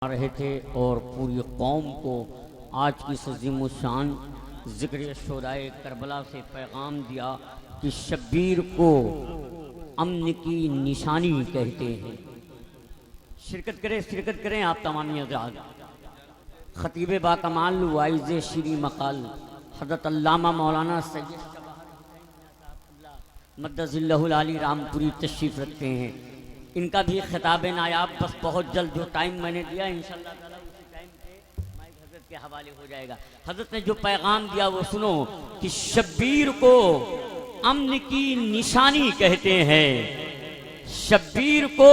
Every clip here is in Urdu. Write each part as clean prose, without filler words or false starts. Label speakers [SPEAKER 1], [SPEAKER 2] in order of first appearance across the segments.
[SPEAKER 1] رہے تھے اور پوری قوم کو آج کی اس عظیم الشان ذکر شہدائے کربلا سے پیغام دیا کہ شبیر کو امن کی نشانی کہتے ہیں۔ شرکت کریں آپ تمامی حضرات۔ خطیب با کمال وائز شیریں مقال حضرت علامہ مولانا سید مدظ اللہ العالی رام پوری تشریف رکھتے ہیں۔ ان کا بھی خطاب نایاب بس بہت جلد جو ٹائم میں نے دیا انشاءاللہ تعالی اسی ٹائم پہ مائک حضرت کے حوالے ہو جائے گا۔ حضرت نے جو پیغام دیا وہ سنو کہ شبیر کو امن کی نشانی کہتے ہیں، شبیر کو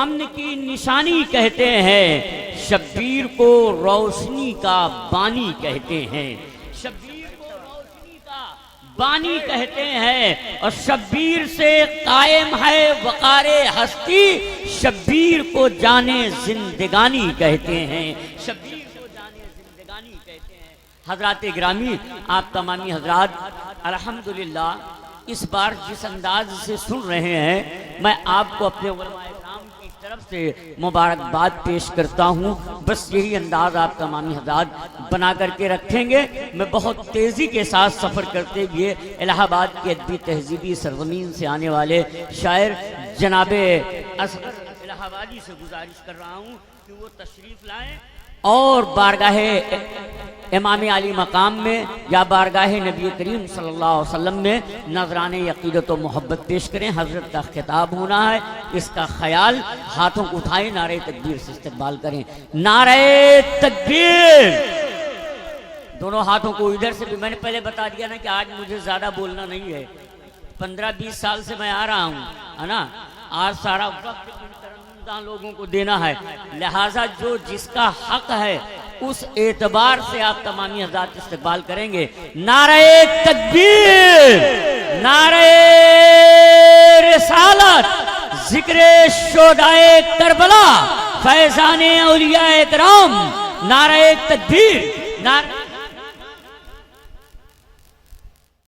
[SPEAKER 1] امن کی نشانی کہتے ہیں، شبیر کو روشنی کا بانی کہتے ہیں، شبیر کو روشنی کا بانی کہتے ہیں، اور شبیر سے قائم ہے وقار ہستی، شبیر کو جانے زندگانی کہتے ہیں، شبیر کو جانے زندگانی کہتے ہیں۔ حضرات گرامی، آپ تمامی حضرات الحمدللہ اس بار جس انداز سے سن رہے ہیں، میں آپ کو اپنے علماء کرام کی طرف سے مبارکباد پیش کرتا ہوں۔ بس یہی انداز آپ تمامی حضرات بنا کر کے رکھیں گے۔ میں بہت تیزی کے ساتھ سفر کرتے ہوئے الہ آباد کے ادبی تہذیبی سرزمین سے آنے والے شاعر جناب اصغر الہ آبادی سے گزارش کر رہا ہوں کہ وہ تشریف لائیں اور بارگاہ امام علی مقام میں یا بارگاہ نبی کریم صلی اللہ علیہ وسلم میں نذرانے عقیدت و محبت پیش کریں۔ حضرت کا خطاب ہونا ہے، اس کا خیال ہاتھوں کو اٹھائیں، نعرہ تکبیر سے استقبال کریں۔ نعرہ تکبیر! دونوں ہاتھوں کو ادھر سے بھی، میں نے پہلے بتا دیا نا کہ آج مجھے زیادہ بولنا نہیں ہے، 15-20 سال سے میں آ رہا ہوں، ہے نا، آج سارا وقت لوگوں کو دینا ہے، لہٰذا جو جس کا حق ہے اس اعتبار سے آپ تمامی حضرات استقبال کریں گے۔ نعرہ تکبیر، نعرہ رسالت، ذکر شہدائے کربلا، فیضان اولیاء کرام، نعرہ تکبیر، نعرہ